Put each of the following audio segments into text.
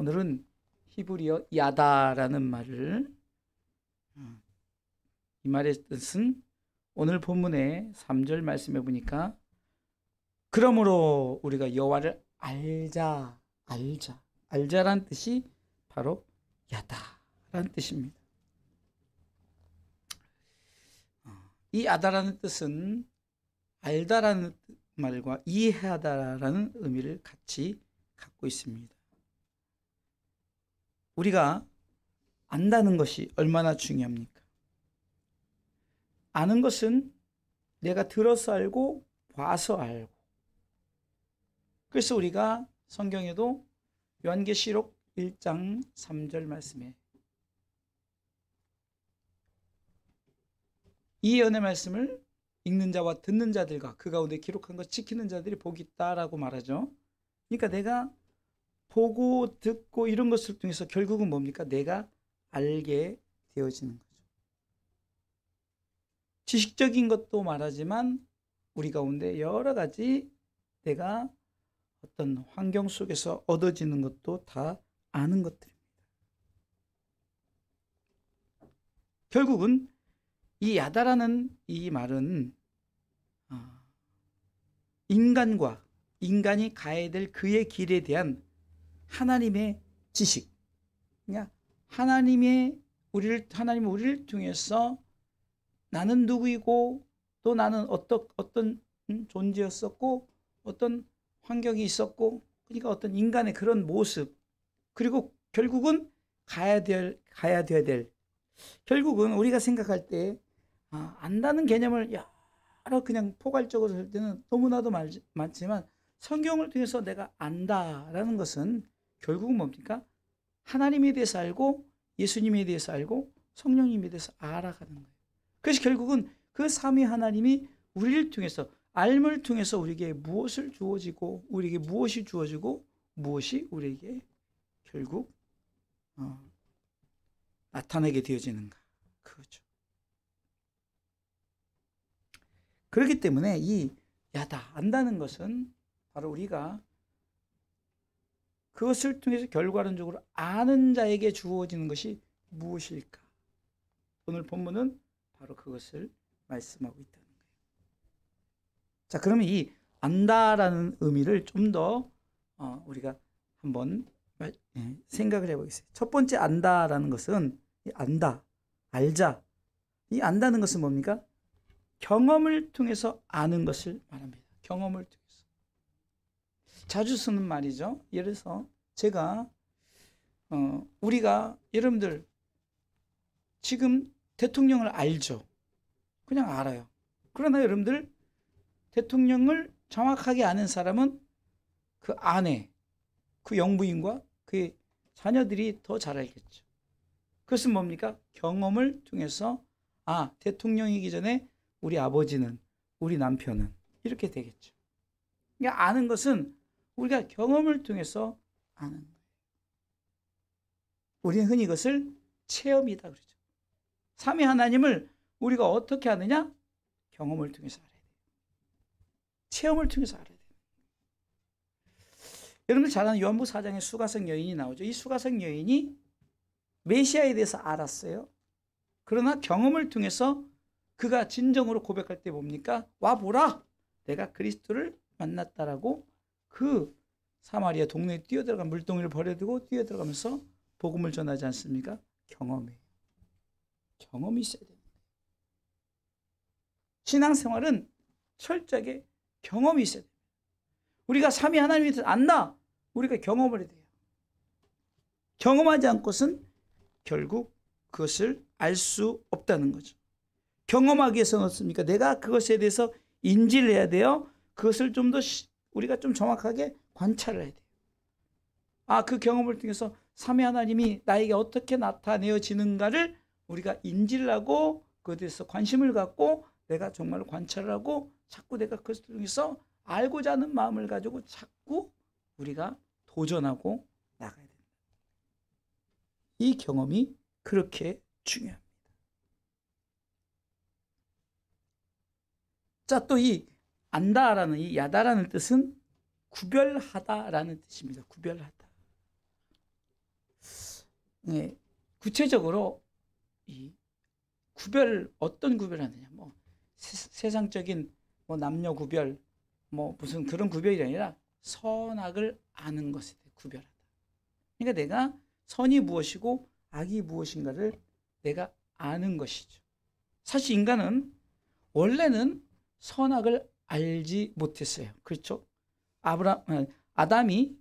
오늘은 히브리어 야다라는 말을, 이 말의 뜻은 오늘 본문의 3절 말씀해 보니까 그러므로 우리가 여호와를 알자라는 뜻이 바로 야다라는 뜻입니다. 이 야다라는 뜻은 알다라는 말과 이해하다라는 의미를 같이 갖고 있습니다. 우리가 안다는 것이 얼마나 중요합니까? 아는 것은 내가 들어서 알고 봐서 알고. 그래서 우리가 성경에도 요한계시록 1장 3절 말씀에 이 예언의 말씀을 읽는 자와 듣는 자들과 그 가운데 기록한 것 지키는 자들이 복이 있다라고 말하죠. 그러니까 내가 보고 듣고 이런 것을 통해서 결국은 뭡니까? 내가 알게 되어지는 거죠. 지식적인 것도 말하지만 우리 가운데 여러 가지 내가 어떤 환경 속에서 얻어지는 것도 다 아는 것들입니다. 결국은 이 야다라는 이 말은 인간이 가야 될 그의 길에 대한 하나님의 지식, 그러니까 하나님이 우리를 통해서 나는 누구이고 또 나는 어떤 존재였었고 어떤 환경이 있었고, 그러니까 어떤 인간의 그런 모습, 그리고 결국은 가야 되어야 될, 결국은 우리가 생각할 때 안다는 개념을 여러 그냥 포괄적으로 할 때는 너무나도 많지만 성경을 통해서 내가 안다라는 것은 결국은 뭡니까? 하나님에 대해서 알고 예수님에 대해서 알고 성령님에 대해서 알아가는 거예요. 그래서 결국은 그 삼위 하나님이 우리를 통해서 알물 통해서 우리에게 무엇을 주어지고 우리에게 무엇이 주어지고 무엇이 우리에게 결국 나타나게 되어지는가, 그거죠. 그렇기 때문에 이 안다는 것은 바로 우리가 그것을 통해서 결과론적으로 아는 자에게 주어지는 것이 무엇일까? 오늘 본문은 바로 그것을 말씀하고 있다는 거예요. 자, 그러면 이 안다라는 의미를 좀 더 우리가 한번 생각을 해보겠습니다. 첫 번째 안다라는 것은 안다, 알자. 이 안다는 것은 뭡니까? 경험을 통해서 아는 것을 말합니다. 경험을 통해서. 자주 쓰는 말이죠. 예를 들어서 제가 우리가 여러분들 지금 대통령을 알죠. 그냥 알아요. 그러나 여러분들 대통령을 정확하게 아는 사람은 그 아내, 그 영부인과 그의 자녀들이 더 잘 알겠죠. 그것은 뭡니까? 경험을 통해서 대통령이기 전에 우리 아버지는, 우리 남편은 이렇게 되겠죠. 그러니까 아는 것은 우리가 경험을 통해서 아는 거예요. 우리는 흔히 이것을 체험이다 그러죠. 삼위 하나님을 우리가 어떻게 아느냐? 경험을 통해서 알아야 돼요. 체험을 통해서 알아야 돼요. 여러분들 잘 아는 요한복음 4장에 수가성 여인이 나오죠. 이 수가성 여인이 메시아에 대해서 알았어요. 그러나 경험을 통해서 그가 진정으로 고백할 때 뭡니까? 와 보라! 내가 그리스도를 만났다라고 그 사마리아 동네에 뛰어들어가 물동이를 버려두고 뛰어들어가면서 복음을 전하지 않습니까? 경험이에요. 경험이 있어야 됩니다. 신앙생활은 철저하게 경험이 있어야 됩니다. 우리가 삼위 하나님에 대해서 안다. 우리가 경험을 해야 돼요. 경험하지 않고선 결국 그것을 알 수 없다는 거죠. 경험하기 위해서는 어떻습니까? 내가 그것에 대해서 인지를 해야 돼요. 그것을 좀 더 우리가 좀 정확하게 관찰을 해야 돼요. 그 경험을 통해서 삼위 하나님이 나에게 어떻게 나타내어지는가를 우리가 인지를 하고 그것에 대해서 관심을 갖고 내가 정말 관찰을 하고 자꾸 내가 그것을 통해서 알고자 하는 마음을 가지고 자꾸 우리가 도전하고 나가야 됩니다. 이 경험이 그렇게 중요합니다. 자, 또 이 안다라는 이 야다라는 뜻은 구별하다라는 뜻입니다. 구별하다. 예, 구체적으로 이 어떤 구별하느냐, 뭐 세상적인 뭐 남녀 구별, 뭐 무슨 그런 구별이 아니라 선악을 아는 것에 대해 구별하다. 그러니까 내가 선이 무엇이고 악이 무엇인가를 내가 아는 것이죠. 사실 인간은 원래는 선악을 알지 못했어요. 그렇죠? 아담이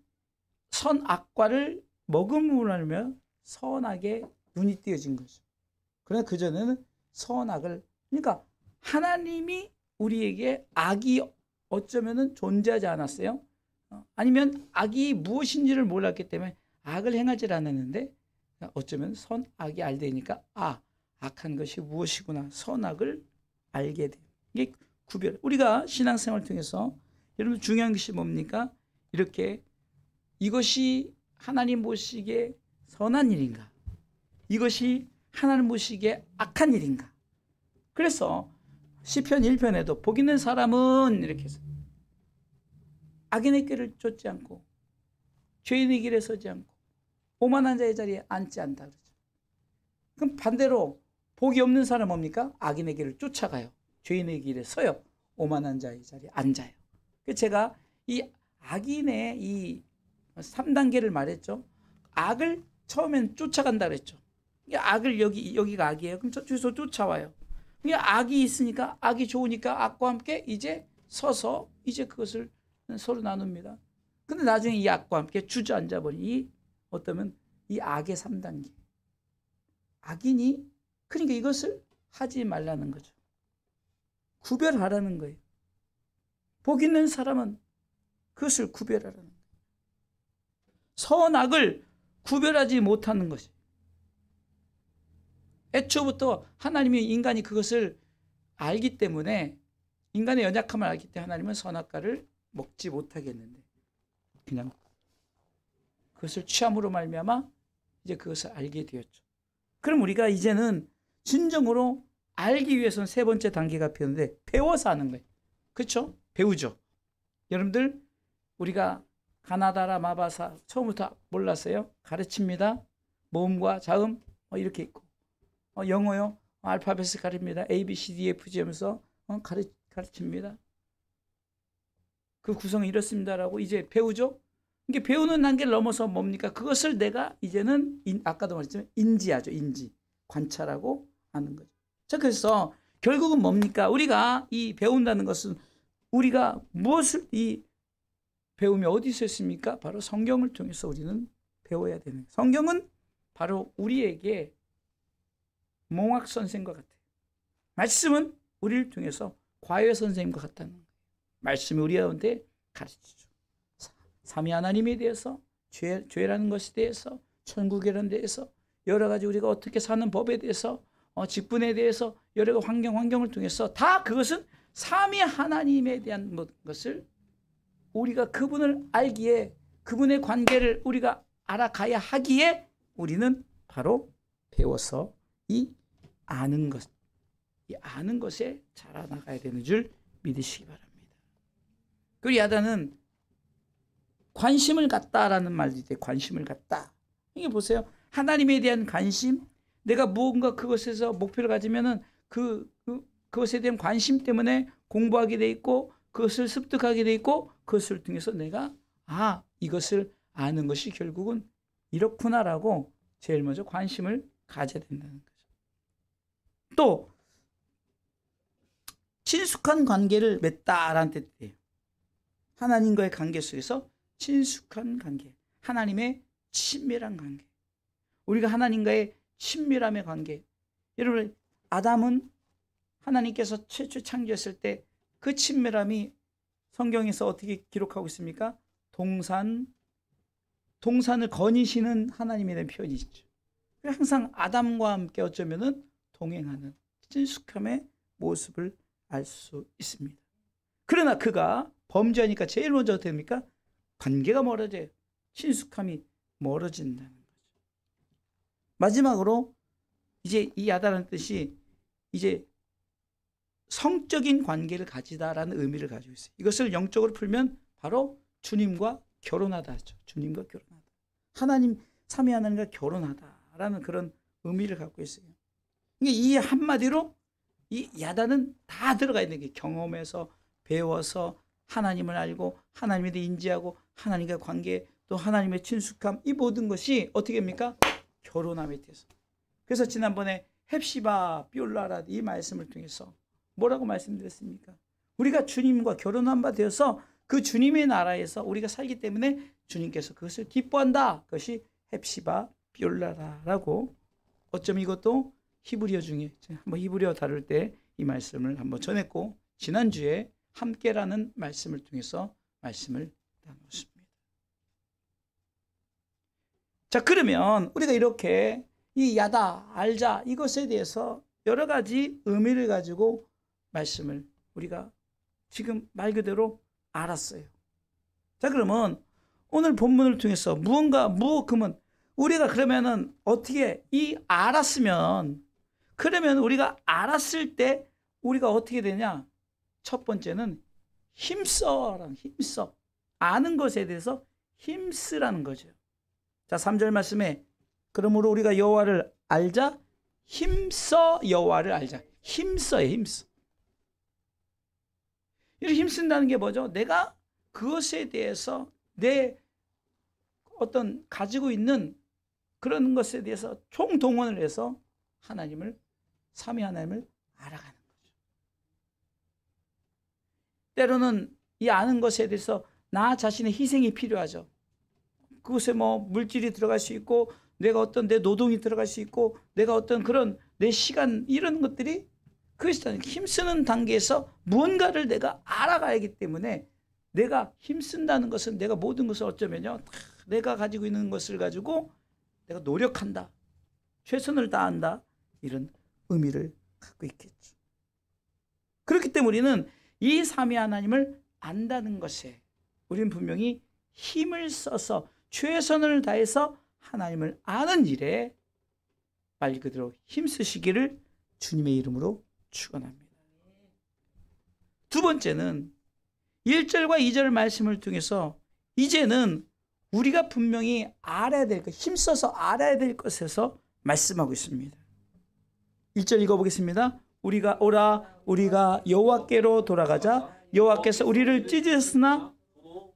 선악과를 먹음으로 하며 선악에 눈이 띄어진 거죠. 그러나 그전에는 선악을, 그러니까 하나님이 우리에게 악이 어쩌면은 존재하지 않았어요. 아니면 악이 무엇인지를 몰랐기 때문에 악을 행하지 않았는데 어쩌면 선악이 알되니까 악한 것이 무엇이구나, 선악을 알게 돼요. 이게 구별. 우리가 신앙생활을 통해서 여러분 중요한 것이 뭡니까? 이렇게 이것이 하나님 보시기에 선한 일인가? 이것이 하나님 보시기에 악한 일인가? 그래서 시편 1편에도 복 있는 사람은 이렇게 해서 악인의 길을 쫓지 않고 죄인의 길에 서지 않고 오만한 자의 자리에 앉지 않다 그러죠. 그럼 반대로 복이 없는 사람은 뭡니까? 악인의 길을 쫓아가요. 죄인의 길에 서요. 오만한 자의 자리에 앉아요. 제가 이 악인의 이 3단계를 말했죠. 악을 처음엔 쫓아간다 그랬죠. 악을 여기가 악이에요. 그럼 저쪽에서 쫓아와요. 악이 있으니까, 악이 좋으니까 악과 함께 이제 서서 이제 그것을 서로 나눕니다. 근데 나중에 이 악과 함께 주저앉아 버리니 어떠면 이 악의 3단계. 악인이 그러니까 이것을 하지 말라는 거죠. 구별하라는 거예요. 복 있는 사람은 그것을 구별하라는 거예요. 선악을 구별하지 못하는 것이. 애초부터 하나님이 인간이 그것을 알기 때문에, 인간의 연약함을 알기 때문에 하나님은 선악과를 먹지 못하게 했는데 그냥 그것을 취함으로 말미암아 이제 그것을 알게 되었죠. 그럼 우리가 이제는 진정으로 알기 위해서는 세 번째 단계가 필요한데 배워서 하는 거예요. 그렇죠? 배우죠. 여러분들 우리가 가나다라 마바사 처음부터 몰랐어요? 가르칩니다. 모음과 자음 이렇게 있고, 영어요 알파벳을 가르칩니다. A, B, C, D, F, G 하면서 가르칩니다. 그 구성이 이렇습니다라고 이제 배우죠. 이게 배우는 단계를 넘어서 뭡니까? 그것을 내가 이제는 아까도 말했지만 인지하죠. 인지, 관찰하고 아는 거죠. 자, 그래서 결국은 뭡니까? 우리가 이 배운다는 것은 우리가 무엇을 이 배움이 어디서 있습니까? 바로 성경을 통해서 우리는 배워야 되는 거예요. 성경은 바로 우리에게 몽학 선생과 같아요. 말씀은 우리를 통해서 과외 선생님과 같다는 거예요. 말씀이 우리한테 가르치죠. 삼위 하나님에 대해서, 죄라는 것에 대해서, 천국이라는 데에서, 여러 가지 우리가 어떻게 사는 법에 대해서, 직분에 대해서, 여러 가지 환경을 통해서 다 그것은 삼위 하나님에 대한 것을 우리가 그분을 알기에, 그분의 관계를 우리가 알아가야 하기에 우리는 바로 배워서 이 아는 것에 자라나가야 되는 줄 믿으시기 바랍니다. 그리고 야단은 관심을 갖다라는 말이 돼. 관심을 갖다. 이게 보세요. 하나님에 대한 관심, 내가 무언가 그것에서 목표를 가지면은 그것에 대한 관심 때문에 공부하게 돼 있고, 그것을 습득하게 돼 있고, 그것을 통해서 내가 이것을 아는 것이 결국은 이렇구나라고 제일 먼저 관심을 가져야 된다는 거죠. 또 친숙한 관계를 맺다라는 뜻이에요. 하나님과의 관계 속에서 친숙한 관계, 하나님의 친밀한 관계, 우리가 하나님과의 친밀함의 관계. 여러분, 아담은 하나님께서 최초 창조했을 때 그 친밀함이 성경에서 어떻게 기록하고 있습니까? 동산을 거니시는 하나님에 대한 표현이 있죠. 항상 아담과 함께 어쩌면은 동행하는 친숙함의 모습을 알 수 있습니다. 그러나 그가 범죄하니까 제일 먼저 어떻게 됩니까? 관계가 멀어져요. 친숙함이 멀어진다는 거죠. 마지막으로 이제 이 아담의 뜻이 이제 성적인 관계를 가지다라는 의미를 가지고 있어요. 이것을 영적으로 풀면 바로 주님과 결혼하다 하죠. 주님과 결혼하다. 하나님, 삼위 하나님과 결혼하다라는 라는 그런 의미를 갖고 있어요. 이 한마디로 이 야단은 다 들어가 있는 게 경험에서 배워서 하나님을 알고 하나님에 대해 인지하고 하나님과 관계 또 하나님의 친숙함 이 모든 것이 어떻게 합니까? 결혼함에 대해서. 그래서 지난번에 헵시바 비올라라 이 말씀을 통해서 뭐라고 말씀드렸습니까? 우리가 주님과 결혼한 바 되어서 그 주님의 나라에서 우리가 살기 때문에 주님께서 그것을 기뻐한다. 그것이 헵시바 비올라라라고 어쩜 이것도 히브리어 중에 한번 히브리어 다룰 때 이 말씀을 한번 전했고 지난주에 함께라는 말씀을 통해서 말씀을 나눴습니다. 자, 그러면 우리가 이렇게 이 야다, 알자 이것에 대해서 여러 가지 의미를 가지고 말씀을 우리가 지금 말 그대로 알았어요. 자, 그러면 오늘 본문을 통해서 그러면 우리가 그러면은 어떻게 이 알았으면 그러면 우리가 알았을 때 우리가 어떻게 되냐? 첫 번째는 힘써. 아는 것에 대해서 힘쓰라는 거죠. 자, 3절 말씀에 그러므로 우리가 여호와를 알자. 힘써 여호와를 알자. 힘써요. 이렇게 힘쓴다는 게 뭐죠? 내가 그것에 대해서 내 어떤 가지고 있는 그런 것에 대해서 총동원을 해서 삼위 하나님을 알아가는 거죠. 때로는 이 아는 것에 대해서 나 자신의 희생이 필요하죠. 그것에 뭐 물질이 들어갈 수 있고 내가 어떤 내 노동이 들어갈 수 있고 내가 어떤 그런 내 시간 이런 것들이 그것이 힘쓰는 단계에서 무언가를 내가 알아가야 하기 때문에 내가 힘쓴다는 것은 내가 모든 것을 어쩌면요 내가 가지고 있는 것을 가지고 내가 노력한다. 최선을 다한다. 이런 의미를 갖고 있겠죠. 그렇기 때문에 우리는 이 삼위 하나님을 안다는 것에 우리는 분명히 힘을 써서 최선을 다해서 하나님을 아는 일에 말 그대로 힘쓰시기를 주님의 이름으로 축원합니다. 두 번째는 1절과 2절 말씀을 통해서 이제는 우리가 분명히 알아야 될 것, 힘써서 알아야 될 것에서 말씀하고 있습니다. 1절 읽어보겠습니다. 우리가 여호와께로 돌아가자. 여호와께서 우리를 찢으셨으나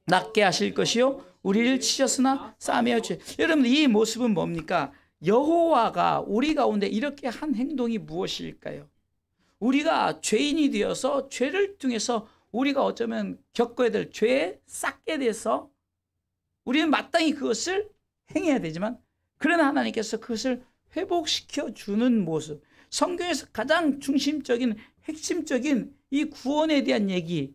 낫게 하실 것이요 우리를 치셨으나 싸매어 주시. 여러분 이 모습은 뭡니까? 여호와가 우리 가운데 이렇게 한 행동이 무엇일까요? 우리가 죄인이 되어서 죄를 통해서 우리가 어쩌면 겪어야 될 죄에 쌓게 돼서 우리는 마땅히 그것을 행해야 되지만 그러나 하나님께서 그것을 회복시켜 주는 모습. 성경에서 가장 중심적인 핵심적인 이 구원에 대한 얘기.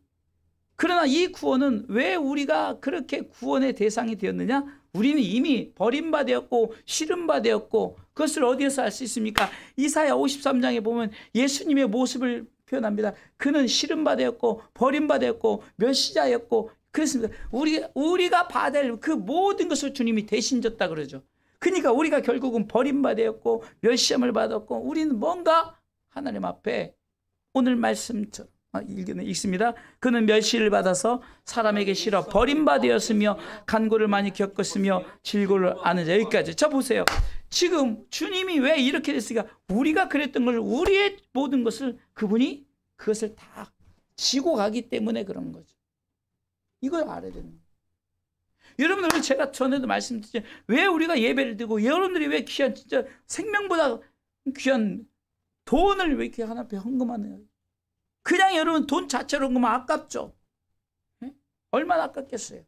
그러나 이 구원은 왜 우리가 그렇게 구원의 대상이 되었느냐? 우리는 이미 버림받았고 싫음받았고 그것을 어디에서 알 수 있습니까? 이사야 53장에 보면 예수님의 모습을 표현합니다. 그는 싫음받았고 버림받았고 멸시자였고 그렇습니다. 우리가 받아야 할 그 모든 것을 주님이 대신 졌다 그러죠. 그러니까 우리가 결국은 버림받았고 멸시함을 받았고 우리는 뭔가 하나님 앞에 오늘 말씀처럼 읽습니다. 그는 멸시를 받아서 사람에게 실어 버림받았으며 간고를 많이 겪었으며 질고를 아는 자. 여기까지. 자 보세요. 지금 주님이 왜 이렇게 됐으니까 우리가 그랬던 걸 우리의 모든 것을 그분이 그것을 다 지고 가기 때문에 그런 거죠. 이걸 알아야 되는 거예요. 여러분들 제가 전에도 말씀드렸죠. 왜 우리가 예배를 드리고 여러분들이 왜 귀한 진짜 생명보다 귀한 돈을 왜 이렇게 하나님 앞에 헌금하느냐. 그냥 여러분 돈 자체로 헌금하면 아깝죠. 네? 얼마나 아깝겠어요.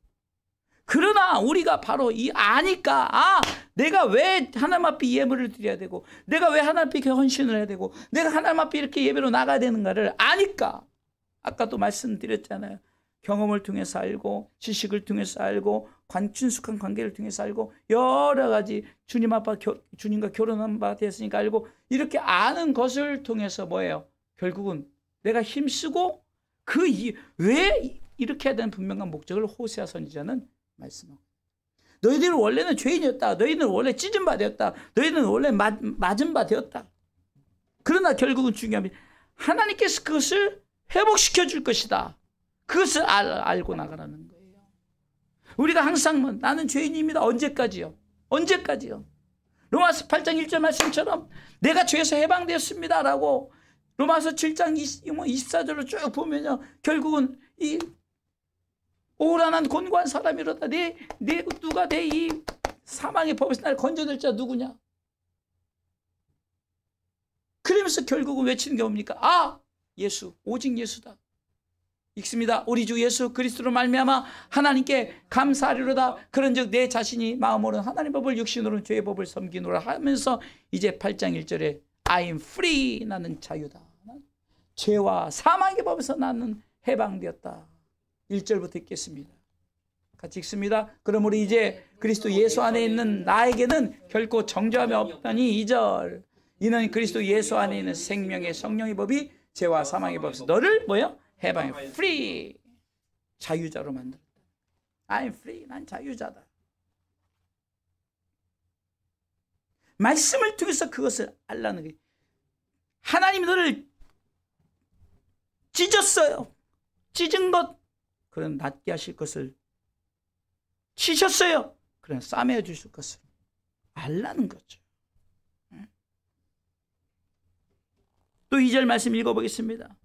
그러나 우리가 바로 아니까 내가 왜 하나님 앞에 예물을 드려야 되고 내가 왜 하나님 앞에 헌신을 해야 되고 내가 하나님 앞에 이렇게 예배로 나가야 되는가를 아니까 아까도 말씀드렸잖아요. 경험을 통해서 알고 지식을 통해서 알고 친숙한 관계를 통해서 알고 여러 가지 주님 앞에 주님과 결혼한 바 되었으니까 알고 이렇게 아는 것을 통해서 뭐예요? 결국은 내가 힘쓰고 왜 이렇게 해야 되는 분명한 목적을 호세아 선지자는 말씀하고 너희들은 원래는 죄인이었다. 너희는 원래 찢은 바 되었다. 너희는 원래 맞은 바 되었다. 그러나 결국은 중요합니다. 하나님께서 그것을 회복시켜 줄 것이다. 그것을 알고 나가라는 거예요. 우리가 항상 나는 죄인입니다. 언제까지요? 언제까지요? 로마서 8장 1절 말씀처럼 내가 죄에서 해방되었습니다라고 로마서 7장 24절로 쭉 보면요, 결국은 이 오란한 곤고한 사람이로다. 누가 내 이 사망의 법에서 나를 건져낼 자 누구냐? 그러면서 결국은 외치는 게 뭡니까? 아, 예수, 오직 예수다. 읽습니다. 우리 주 예수 그리스도로 말미암아 하나님께 감사하리로다. 그런즉 내 자신이 마음으로는 하나님 법을 육신으로는 죄의 법을 섬기노라 하면서 이제 8장 1절에 I am free, 나는 자유다. 죄와 사망의 법에서 나는 해방되었다. 1절부터 읽겠습니다. 같이 읽습니다. 그러므로 이제 그리스도 예수 안에 있는 나에게는 결코 정죄함이 없다니 2절. 이는 그리스도 예수 안에 있는 생명의 성령의 법이 죄와 사망의 법에서 너를 뭐요? 해방해. free. 자유자로 만들었다. I'm free. 난 자유자다. 말씀을 통해서 그것을 알라는 거예요. 하나님이 너를 찢었어요. 찢은 것, 그런 낫게 하실 것을 치셨어요. 그런 싸매어 주실 것을 알라는 거죠. 또 2절 말씀 읽어보겠습니다.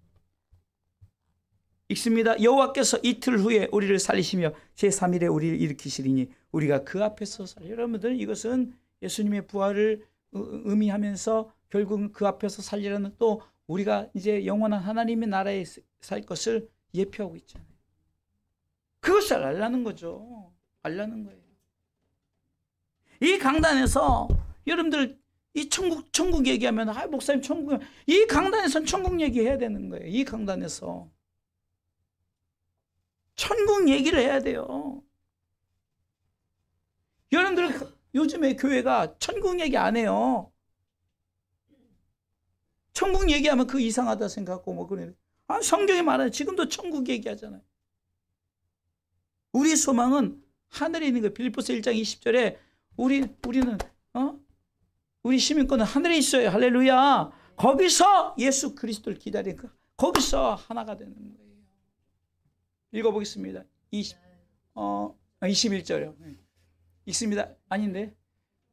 읽습니다. 여호와께서 이틀 후에 우리를 살리시며 제3일에 우리를 일으키시리니 우리가 그 앞에서 살리. 여러분들, 이것은 예수님의 부활을 의미하면서 결국 그 앞에서 살리라는, 또 우리가 이제 영원한 하나님의 나라에 살 것을 예표하고 있잖아요. 그것을 알라는 거죠. 알라는 거예요. 이 강단에서 여러분들 이 천국 얘기하면, 아, 목사님 천국, 이 강단에서는 천국 얘기해야 되는 거예요. 이 강단에서 천국 얘기를 해야 돼요. 여러분들 요즘에 교회가 천국 얘기 안 해요. 천국 얘기하면 그 이상하다 생각하고 뭐 그래. 아, 성경에 말하는 지금도 천국 얘기하잖아요. 우리 소망은 하늘에 있는 거예요. 빌립보서 1장 20절에 우리는 우리 시민권은 하늘에 있어요. 할렐루야. 거기서 예수 그리스도를 기다리니까 거기서 하나가 되는 거예요. 읽어보겠습니다. 21절이요. 읽습니다. 아닌데.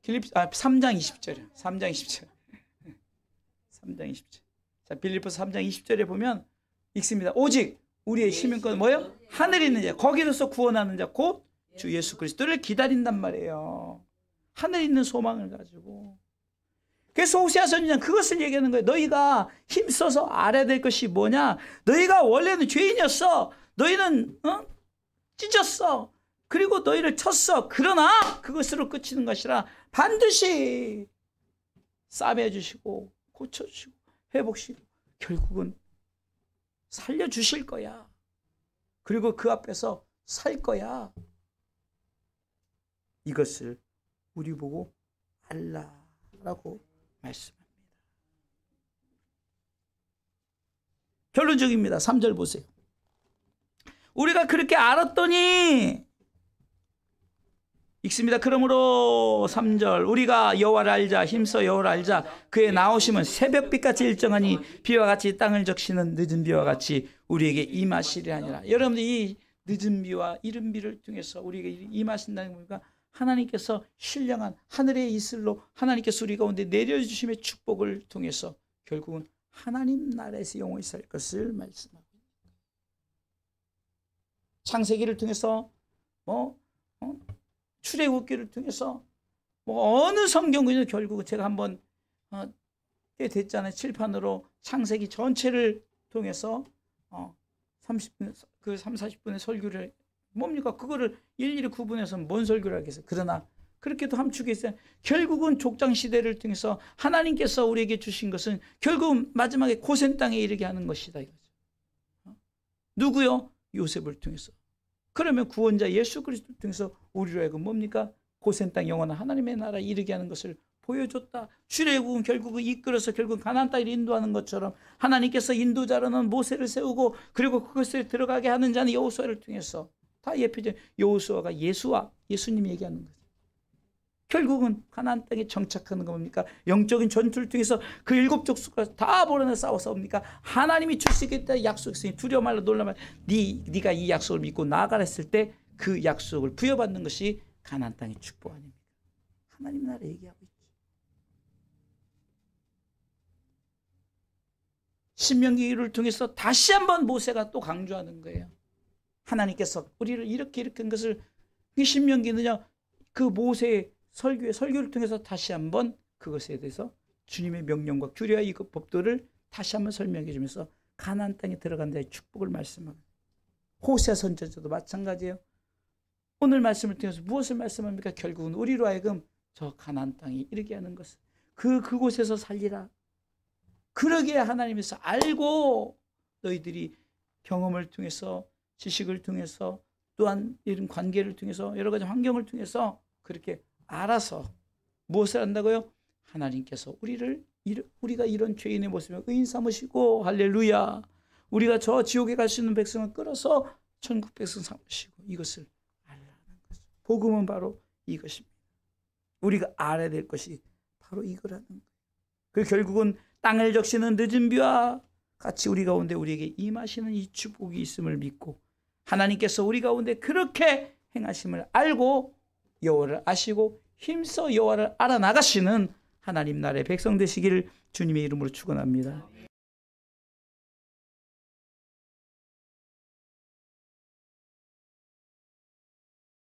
3장 20절이요. 3장 20절. 3장 20절. 자, 빌립보서 3장 20절에 보면 읽습니다. 오직 우리의 시민권은 뭐예요? 하늘에 있는 자, 거기로서 구원하는 자, 곧 주 예수 그리스도를 기다린단 말이에요. 하늘에 있는 소망을 가지고. 그래서 호세아 선지자는 그것을 얘기하는 거예요. 너희가 힘써서 알아야 될 것이 뭐냐? 너희가 원래는 죄인이었어. 너희는 찢었어. 그리고 너희를 쳤어. 그러나 그것으로 끝이는 것이라 반드시 싸매주시고 고쳐주시고 회복시키고 결국은 살려주실 거야. 그리고 그 앞에서 살 거야. 이것을 우리 보고 알라라고 말씀합니다. 결론적입니다. 3절 보세요. 우리가 그렇게 알았더니 읽습니다. 그러므로 3절 우리가 여호와를 알자, 힘써 여호와를 알자. 그의 나오심은 새벽빛같이 일정하니 비와 같이 땅을 적시는 늦은 비와 같이 우리에게 임하시리라 하니라. 여러분들, 이 늦은 비와 이른 비를 통해서 우리에게 임하신다는 겁니까? 하나님께서 신령한 하늘의 이슬로 하나님께서 우리 가운데 내려주심의 축복을 통해서 결국은 하나님 나라에서 영원히 살 것을 말씀합니다. 창세기를 통해서 출애굽기를 통해서 어느 성경에서 결국은 제가 한번 꽤 됐잖아요. 칠판으로 창세기 전체를 통해서 30분, 40분의 설교를 뭡니까? 그거를 일일이 구분해서 뭔 설교를 하겠어요. 그러나 그렇게도 함축해서 결국은 족장시대를 통해서 하나님께서 우리에게 주신 것은 결국 마지막에 고센 땅에 이르게 하는 것이다 이거죠. 누구요? 요셉을 통해서. 그러면 구원자 예수 그리스도를 통해서 우리로 하여금 뭡니까? 고센 땅 영원한 하나님의 나라에 이르게 하는 것을 보여줬다. 출애굽은 결국은 이끌어서 결국 가나안 땅을 인도하는 것처럼 하나님께서 인도자로는 모세를 세우고 그리고 그것을 들어가게 하는 자는 여호수아를 통해서 다 예표적 여호수아가 예수님이 얘기하는 거죠. 결국은 가나안 땅에 정착하는 거 뭡니까? 영적인 전투를 통해서 그 7 족속과 다 벌어내 싸워서 뭡니까? 하나님이 줄 수 있겠다 약속했으니 두려워 말라 놀라 말라. 네가 이 약속을 믿고 나아가라 했을 때 그 약속을 부여받는 것이 가나안 땅의 축복 아닙니까? 하나님 나라 얘기하고 있죠. 신명기를 통해서 다시 한번 모세가 또 강조하는 거예요. 하나님께서 우리를 이렇게 한 것을, 이 신명기는요, 그 모세의 설교를 통해서 다시 한번 그것에 대해서 주님의 명령과 규례와 이 법도를 다시 한번 설명해 주면서 가나안 땅에 들어간 데의 축복을 말씀합니다. 호세아 선지자도 마찬가지예요. 오늘 말씀을 통해서 무엇을 말씀합니까? 결국은 우리로 하여금 저 가나안 땅에 이르게 하는 것을, 그곳에서 살리라. 그러기에 하나님께서 알고 너희들이 경험을 통해서, 지식을 통해서, 또한 이런 관계를 통해서, 여러 가지 환경을 통해서 그렇게 알아서 무엇을 한다고요? 하나님께서 우리가 이런 죄인의 모습을 의인 삼으시고, 할렐루야, 우리가 저 지옥에 갈 수 있는 백성을 끌어서 천국 백성 삼으시고, 이것을 알라는 거죠. 복음은 바로 이것입니다. 우리가 알아야 될 것이 바로 이거라는 거예요. 그 결국은 땅을 적시는 늦은 비와 같이 우리 가운데 우리에게 임하시는 이 축복이 있음을 믿고, 하나님께서 우리 가운데 그렇게 행하심을 알고 여호와를 아시고 힘써 여호와를 알아나가시는 하나님 나라의 백성 되시기를 주님의 이름으로 축원합니다.